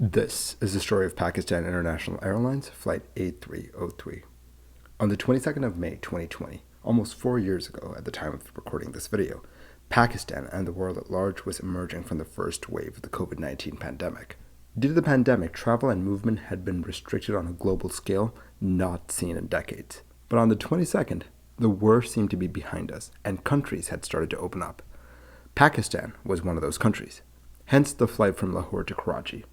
This is the story of Pakistan International Airlines Flight 8303. On the 22nd of May 2020, almost 4 years ago at the time of recording this video, Pakistan and the world at large was emerging from the first wave of the COVID-19 pandemic. Due to the pandemic, travel and movement had been restricted on a global scale not seen in decades. But on the 22nd, the worst seemed to be behind us and countries had started to open up. Pakistan was one of those countries, hence the flight from Lahore to Karachi.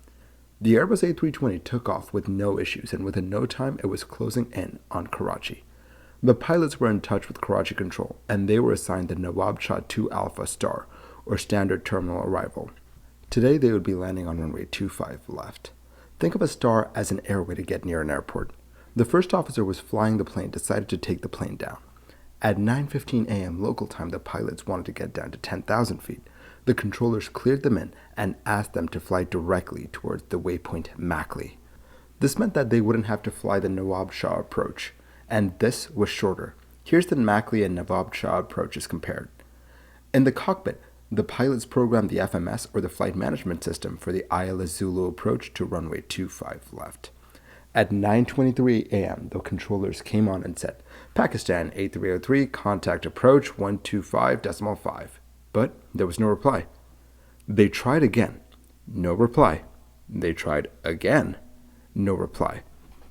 The Airbus A320 took off with no issues, and within no time it was closing in on Karachi. The pilots were in touch with Karachi Control, and they were assigned the Nawabshah 2 Alpha Star, or standard terminal arrival. Today they would be landing on runway 25 left. Think of a star as an airway to get near an airport. The first officer was flying the plane decided to take the plane down. At 9:15 a.m. local time, the pilots wanted to get down to 10,000 feet. The controllers cleared them in and asked them to fly directly towards the waypoint MAKLI. This meant that they wouldn't have to fly the Nawabshah approach, and this was shorter. Here's the MAKLI and Nawabshah approaches compared. In the cockpit, the pilots programmed the FMS, or the flight management system, for the Ayala Zulu approach to runway 25 left. At 9:23 a.m., the controllers came on and said, "Pakistan 8303, contact approach 125.5. But there was no reply. They tried again. No reply. They tried again. No reply.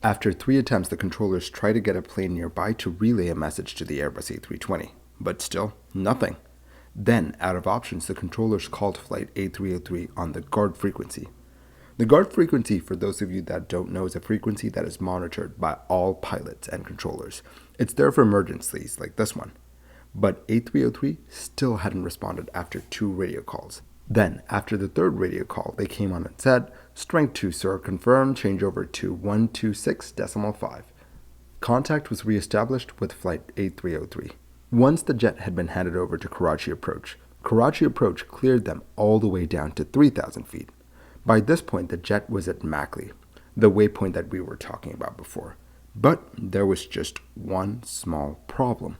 After 3 attempts, the controllers tried to get a plane nearby to relay a message to the Airbus A320, but still nothing. Then, out of options, the controllers called flight A303 on the guard frequency. The guard frequency, for those of you that don't know, is a frequency that is monitored by all pilots and controllers. It's there for emergencies like this one. But A303 still hadn't responded after 2 radio calls. Then, after the 3rd radio call, they came on and said, "Strength 2, sir, confirmed, changeover to 126.5. Contact was re-established with flight A303. Once the jet had been handed over to Karachi Approach cleared them all the way down to 3,000 feet. By this point, the jet was at MAKLI, the waypoint that we were talking about before. But there was just one small problem.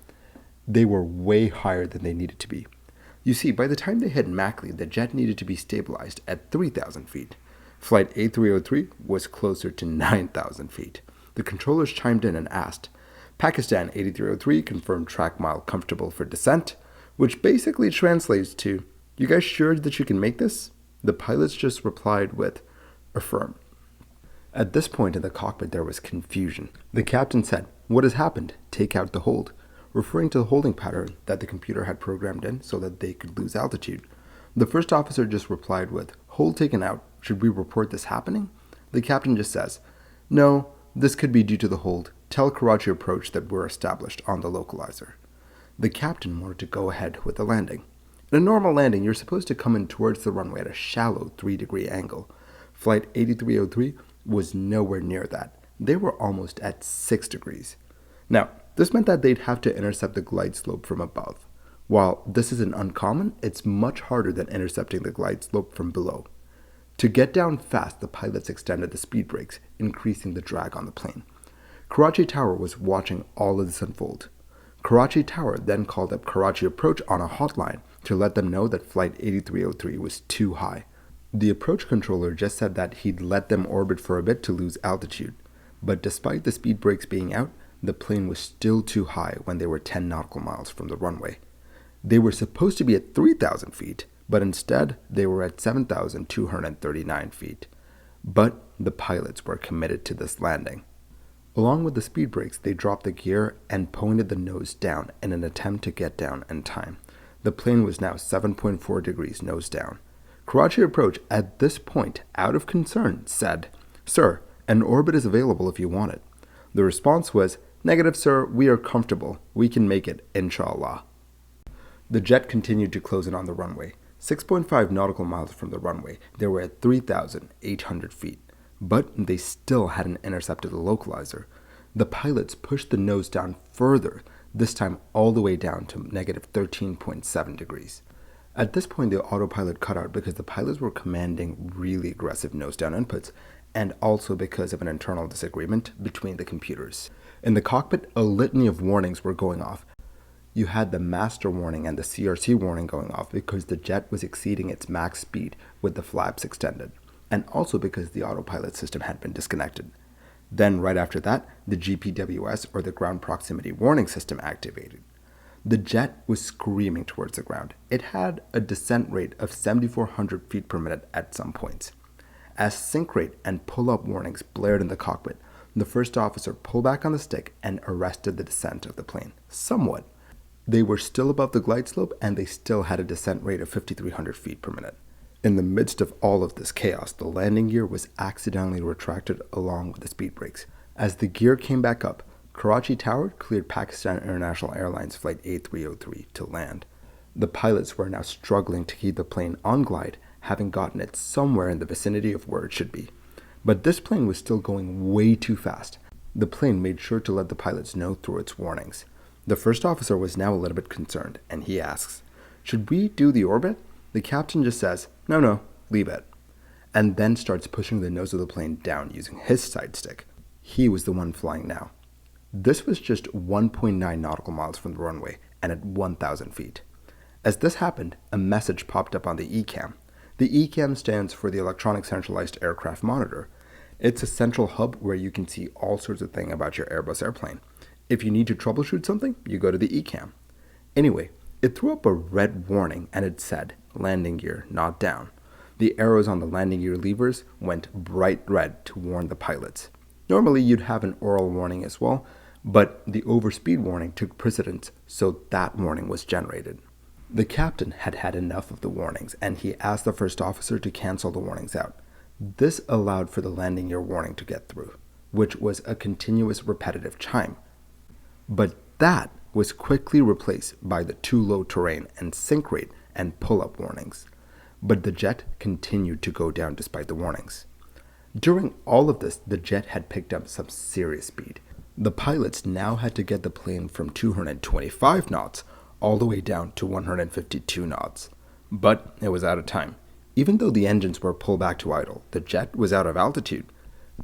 They were way higher than they needed to be. You see, by the time they hit MAKLI, the jet needed to be stabilized at 3,000 feet. Flight A303 was closer to 9,000 feet. The controllers chimed in and asked, "Pakistan 8303, confirmed track mile comfortable for descent," which basically translates to, "You guys sure that you can make this?" The pilots just replied with, "Affirm." At this point in the cockpit, there was confusion. The captain said, "What has happened? Take out the hold," referring to the holding pattern that the computer had programmed in so that they could lose altitude. The first officer just replied with, "Hold taken out. Should we report this happening?" The captain just says, "No, this could be due to the hold. Tell Karachi Approach that we're established on the localizer." The captain wanted to go ahead with the landing. In a normal landing, you're supposed to come in towards the runway at a shallow 3-degree angle. Flight 8303 was nowhere near that. They were almost at 6 degrees. Now, this meant that they'd have to intercept the glide slope from above. While this isn't uncommon, it's much harder than intercepting the glide slope from below. To get down fast, the pilots extended the speed brakes, increasing the drag on the plane. Karachi Tower was watching all of this unfold. Karachi Tower then called up Karachi Approach on a hotline to let them know that flight 8303 was too high. The approach controller just said that he'd let them orbit for a bit to lose altitude, but despite the speed brakes being out, the plane was still too high when they were 10 nautical miles from the runway. They were supposed to be at 3,000 feet, but instead they were at 7,239 feet. But the pilots were committed to this landing. Along with the speed brakes, they dropped the gear and pointed the nose down in an attempt to get down in time. The plane was now 7.4 degrees nose down. Karachi Approach, at this point, out of concern, said, "Sir, an orbit is available if you want it." The response was, "Negative, sir, we are comfortable. We can make it, inshallah." The jet continued to close in on the runway. 6.5 nautical miles from the runway, they were at 3,800 feet. But they still hadn't intercepted the localizer. The pilots pushed the nose down further, this time all the way down to negative 13.7 degrees. At this point, the autopilot cut out because the pilots were commanding really aggressive nose-down inputs, and also because of an internal disagreement between the computers. In the cockpit, a litany of warnings were going off. You had the master warning and the CRC warning going off because the jet was exceeding its max speed with the flaps extended. and also because the autopilot system had been disconnected. Then, right after that, the GPWS, or the Ground Proximity Warning System, activated. The jet was screaming towards the ground. It had a descent rate of 7,400 feet per minute at some points. As sink rate and pull-up warnings blared in the cockpit, the first officer pulled back on the stick and arrested the descent of the plane, somewhat. They were still above the glide slope, and they still had a descent rate of 5,300 feet per minute. In the midst of all of this chaos, the landing gear was accidentally retracted along with the speed brakes. As the gear came back up, Karachi Tower cleared Pakistan International Airlines Flight 8303 to land. The pilots were now struggling to keep the plane on glide, having gotten it somewhere in the vicinity of where it should be. But this plane was still going way too fast. The plane made sure to let the pilots know through its warnings. The first officer was now a little bit concerned, and he asks, "Should we do the orbit?" The captain just says, No, leave it," and then starts pushing the nose of the plane down using his side stick. He was the one flying now. This was just 1.9 nautical miles from the runway and at 1,000 feet. As this happened, a message popped up on the ECAM. The ECAM stands for the Electronic Centralized Aircraft Monitor. It's a central hub where you can see all sorts of things about your Airbus airplane. If you need to troubleshoot something, you go to the ECAM. Anyway, it threw up a red warning and it said, "Landing gear not down." The arrows on the landing gear levers went bright red to warn the pilots. Normally you'd have an oral warning as well, but the overspeed warning took precedence, so that warning was generated. The captain had had enough of the warnings, and he asked the first officer to cancel the warnings out. This allowed for the landing gear warning to get through, which was a continuous repetitive chime. But that was quickly replaced by the too low terrain and sink rate and pull-up warnings. But the jet continued to go down despite the warnings. During all of this, the jet had picked up some serious speed. The pilots now had to get the plane from 225 knots all the way down to 152 knots. But it was out of time. Even though the engines were pulled back to idle, the jet was out of altitude.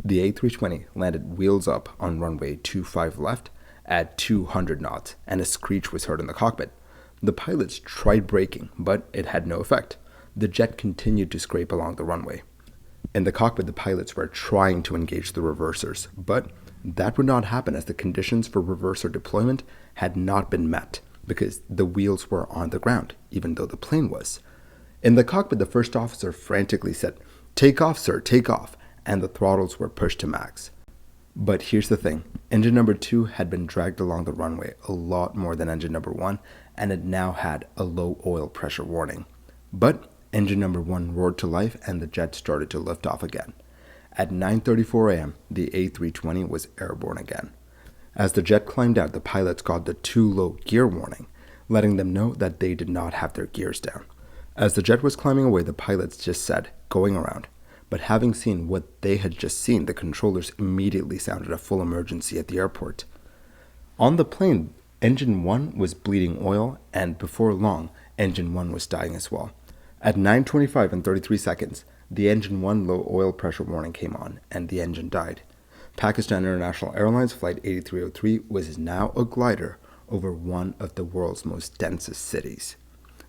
The A320 landed wheels up on runway 25 left at 200 knots, and a screech was heard in the cockpit. The pilots tried braking, but it had no effect. The jet continued to scrape along the runway. In the cockpit, the pilots were trying to engage the reversers, but that would not happen as the conditions for reverser deployment had not been met because the wheels were on the ground, even though the plane was. In the cockpit, the first officer frantically said, "Take off, sir, take off," and the throttles were pushed to max. But here's the thing, engine number 2 had been dragged along the runway a lot more than engine number 1, and it now had a low oil pressure warning. But engine number 1 roared to life and the jet started to lift off again. At 9:34 a.m., the A320 was airborne again. As the jet climbed out, the pilots got the too low gear warning, letting them know that they did not have their gears down. As the jet was climbing away, the pilots just said, "Going around." But having seen what they had just seen, the controllers immediately sounded a full emergency at the airport. On the plane, engine 1 was bleeding oil, and before long, engine 1 was dying as well. At 9:25 and 33 seconds, the engine 1 low oil pressure warning came on, and the engine died. Pakistan International Airlines Flight 8303 was now a glider over one of the world's most densest cities.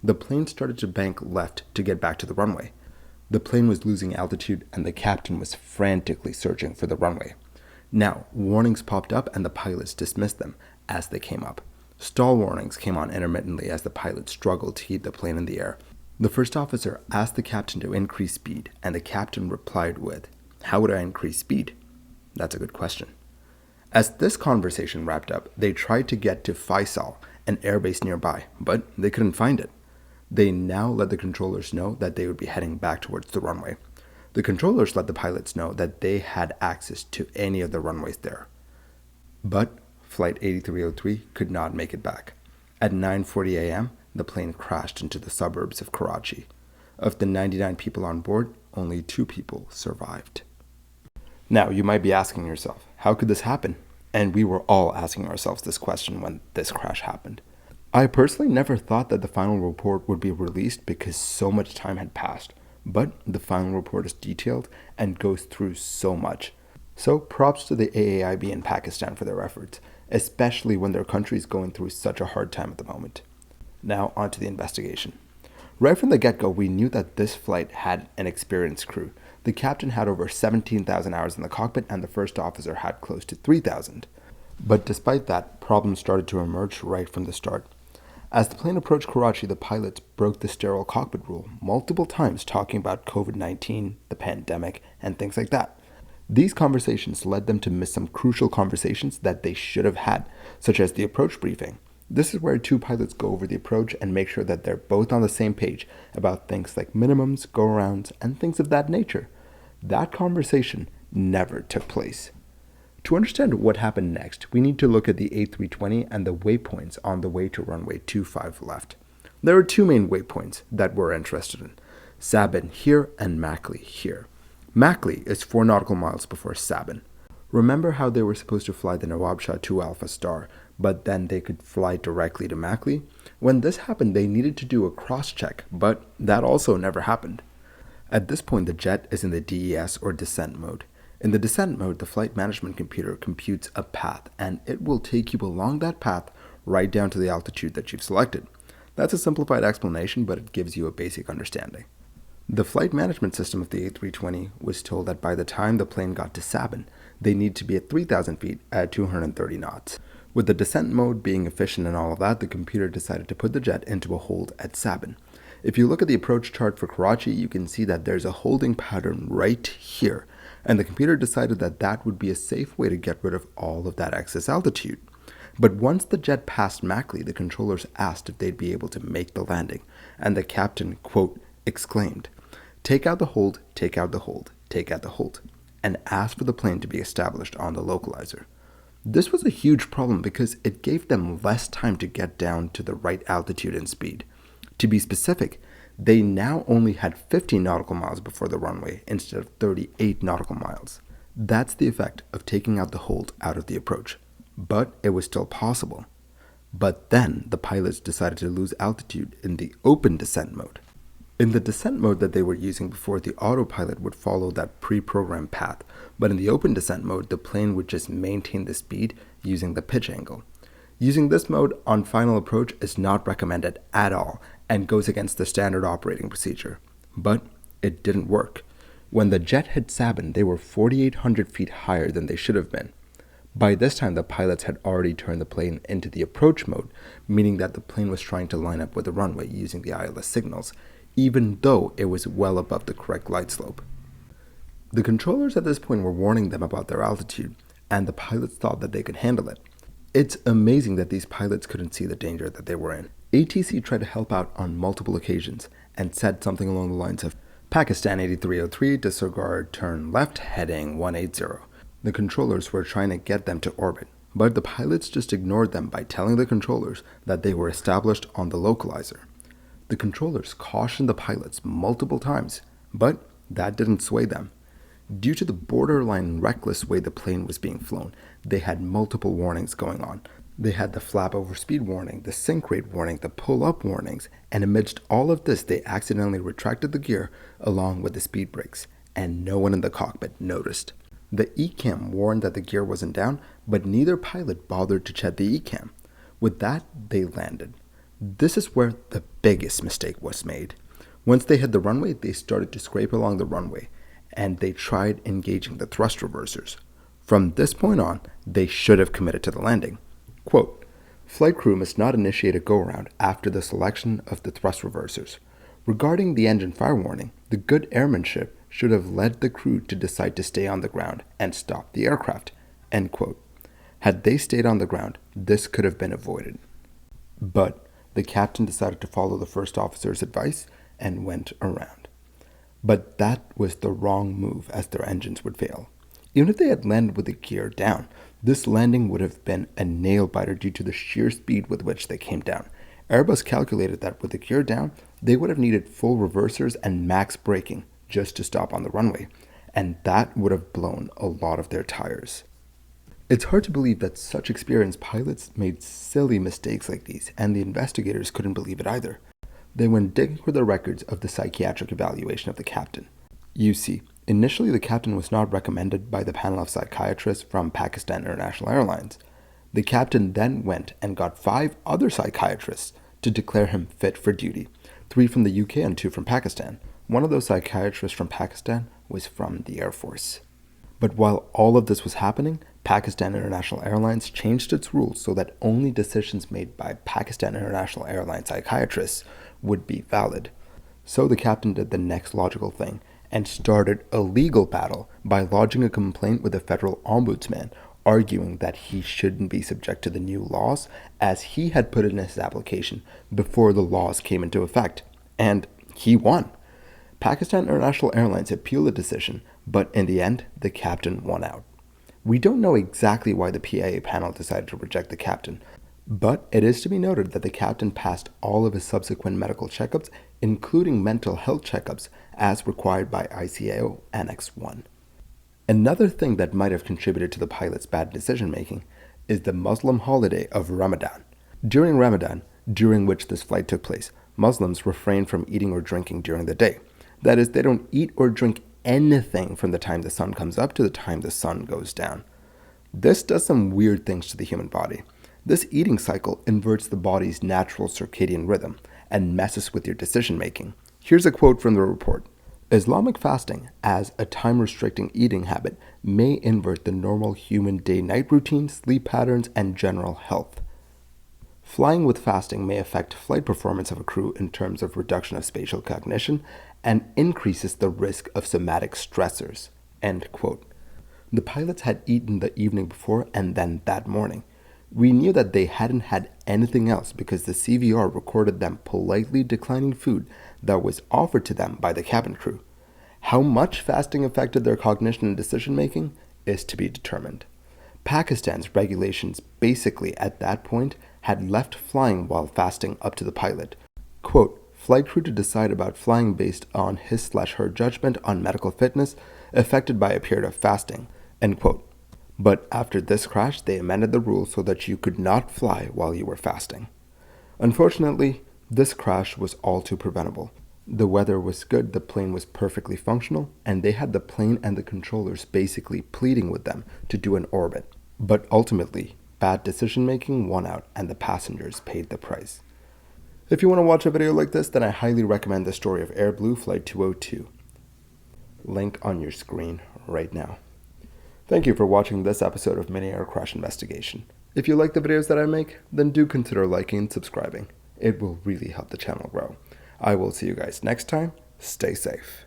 The plane started to bank left to get back to the runway. The plane was losing altitude, and the captain was frantically searching for the runway. Now, warnings popped up, and the pilots dismissed them as they came up. Stall warnings came on intermittently as the pilots struggled to keep the plane in the air. The first officer asked the captain to increase speed, and the captain replied with, "How would I increase speed?" That's a good question. As this conversation wrapped up, they tried to get to Faisal, an airbase nearby, but they couldn't find it. They now let the controllers know that they would be heading back towards the runway. The controllers let the pilots know that they had access to any of the runways there. But Flight 8303 could not make it back. At 9:40 a.m., the plane crashed into the suburbs of Karachi. Of the 99 people on board, only 2 people survived. Now, you might be asking yourself, how could this happen? And we were all asking ourselves this question when this crash happened. I personally never thought that the final report would be released because so much time had passed, but the final report is detailed and goes through so much. So props to the AAIB in Pakistan for their efforts, especially when their country is going through such a hard time at the moment. Now onto the investigation. Right from the get-go, we knew that this flight had an experienced crew. The captain had over 17,000 hours in the cockpit, and the first officer had close to 3,000. But despite that, problems started to emerge right from the start. As the plane approached Karachi, the pilots broke the sterile cockpit rule multiple times, talking about COVID-19, the pandemic, and things like that. These conversations led them to miss some crucial conversations that they should have had, such as the approach briefing. This is where two pilots go over the approach and make sure that they're both on the same page about things like minimums, go-arounds, and things of that nature. That conversation never took place. To understand what happened next, we need to look at the A320 and the waypoints on the way to runway 25 left. There are two main waypoints that we're interested in, Sabin here and MAKLI here. MAKLI is 4 nautical miles before Sabin. Remember how they were supposed to fly the Nawabshah to Alpha Star, but then they could fly directly to MAKLI? When this happened, they needed to do a cross-check, but that also never happened. At this point, the jet is in the DES or descent mode. In the descent mode, the flight management computer computes a path, and it will take you along that path right down to the altitude that you've selected. That's a simplified explanation, but it gives you a basic understanding. The flight management system of the A320 was told that by the time the plane got to Sabin, they need to be at 3,000 feet at 230 knots. With the descent mode being efficient and all of that, the computer decided to put the jet into a hold at Sabin. If you look at the approach chart for Karachi, you can see that there's a holding pattern right here, and the computer decided that that would be a safe way to get rid of all of that excess altitude. But once the jet passed MAKLI, the controllers asked if they'd be able to make the landing, and the captain, quote, exclaimed, "Take out the hold, take out the hold, take out the hold," and asked for the plane to be established on the localizer. This was a huge problem because it gave them less time to get down to the right altitude and speed. To be specific, they now only had 15 nautical miles before the runway instead of 38 nautical miles. That's the effect of taking out the hold out of the approach. But it was still possible. But then the pilots decided to lose altitude in the open descent mode. In the descent mode that they were using before, the autopilot would follow that pre-programmed path, but in the open descent mode, the plane would just maintain the speed using the pitch angle. Using this mode on final approach is not recommended at all and goes against the standard operating procedure. But it didn't work. When the jet hit Sabin, they were 4,800 feet higher than they should have been. By this time, the pilots had already turned the plane into the approach mode, meaning that the plane was trying to line up with the runway using the ILS signals, even though it was well above the correct glide slope. The controllers at this point were warning them about their altitude, and the pilots thought that they could handle it. It's amazing that these pilots couldn't see the danger that they were in. ATC tried to help out on multiple occasions and said something along the lines of, "Pakistan 8303, disregard, turn left, heading 180. The controllers were trying to get them to orbit, but the pilots just ignored them by telling the controllers that they were established on the localizer. The controllers cautioned the pilots multiple times, but that didn't sway them. Due to the borderline reckless way the plane was being flown, they had multiple warnings going on. They had the flap over speed warning, the sink rate warning, the pull up warnings, and amidst all of this, they accidentally retracted the gear along with the speed brakes, and no one in the cockpit noticed. The ECAM warned that the gear wasn't down, but neither pilot bothered to check the ECAM. With that, they landed. This is where the biggest mistake was made. Once they hit the runway, they started to scrape along the runway, and they tried engaging the thrust reversers. From this point on, they should have committed to the landing. Quote, "Flight crew must not initiate a go-around after the selection of the thrust reversers. Regarding the engine fire warning, the good airmanship should have led the crew to decide to stay on the ground and stop the aircraft." End quote. Had they stayed on the ground, this could have been avoided. But the captain decided to follow the first officer's advice and went around. But that was the wrong move, as their engines would fail. Even if they had landed with the gear down, this landing would have been a nail-biter due to the sheer speed with which they came down. Airbus calculated that with the gear down, they would have needed full reversers and max braking just to stop on the runway, and that would have blown a lot of their tires. It's hard to believe that such experienced pilots made silly mistakes like these, and the investigators couldn't believe it either. They went digging for the records of the psychiatric evaluation of the captain. You see, initially the captain was not recommended by the panel of psychiatrists from Pakistan International Airlines. The captain then went and got 5 other psychiatrists to declare him fit for duty, 3 from the UK and 2 from Pakistan. One of those psychiatrists from Pakistan was from the Air Force. But while all of this was happening, Pakistan International Airlines changed its rules so that only decisions made by Pakistan International Airlines psychiatrists would be valid. So the captain did the next logical thing and started a legal battle by lodging a complaint with the federal ombudsman, arguing that he shouldn't be subject to the new laws as he had put in his application before the laws came into effect. And he won. Pakistan International Airlines appealed the decision, but in the end, the captain won out. We don't know exactly why the PIA panel decided to reject the captain, but it is to be noted that the captain passed all of his subsequent medical checkups, including mental health checkups, as required by ICAO Annex 1. Another thing that might have contributed to the pilot's bad decision-making is the Muslim holiday of Ramadan. During Ramadan, during which this flight took place, Muslims refrain from eating or drinking during the day. That is, they don't eat or drink anything from the time the sun comes up to the time the sun goes down. This does some weird things to the human body. This eating cycle inverts the body's natural circadian rhythm and messes with your decision-making. Here's a quote from the report. Islamic fasting, as a time-restricting eating habit, may invert the normal human day-night routine, sleep patterns, and general health. Flying with fasting may affect flight performance of a crew in terms of reduction of spatial cognition and increases the risk of somatic stressors. End quote. The pilots had eaten the evening before and then that morning. We knew that they hadn't had anything else because the CVR recorded them politely declining food that was offered to them by the cabin crew. How much fasting affected their cognition and decision-making is to be determined. Pakistan's regulations basically at that point had left flying while fasting up to the pilot. Quote, flight crew to decide about flying based on his/her judgment on medical fitness affected by a period of fasting, end quote. But after this crash, they amended the rules so that you could not fly while you were fasting. Unfortunately, this crash was all too preventable. The weather was good, the plane was perfectly functional, and they had the plane and the controllers basically pleading with them to do an orbit. But ultimately, bad decision-making won out and the passengers paid the price. If you want to watch a video like this, then I highly recommend the story of Air Blue Flight 202. Link on your screen right now. Thank you for watching this episode of Mini Air Crash Investigation. If you like the videos that I make, then do consider liking and subscribing. It will really help the channel grow. I will see you guys next time. Stay safe.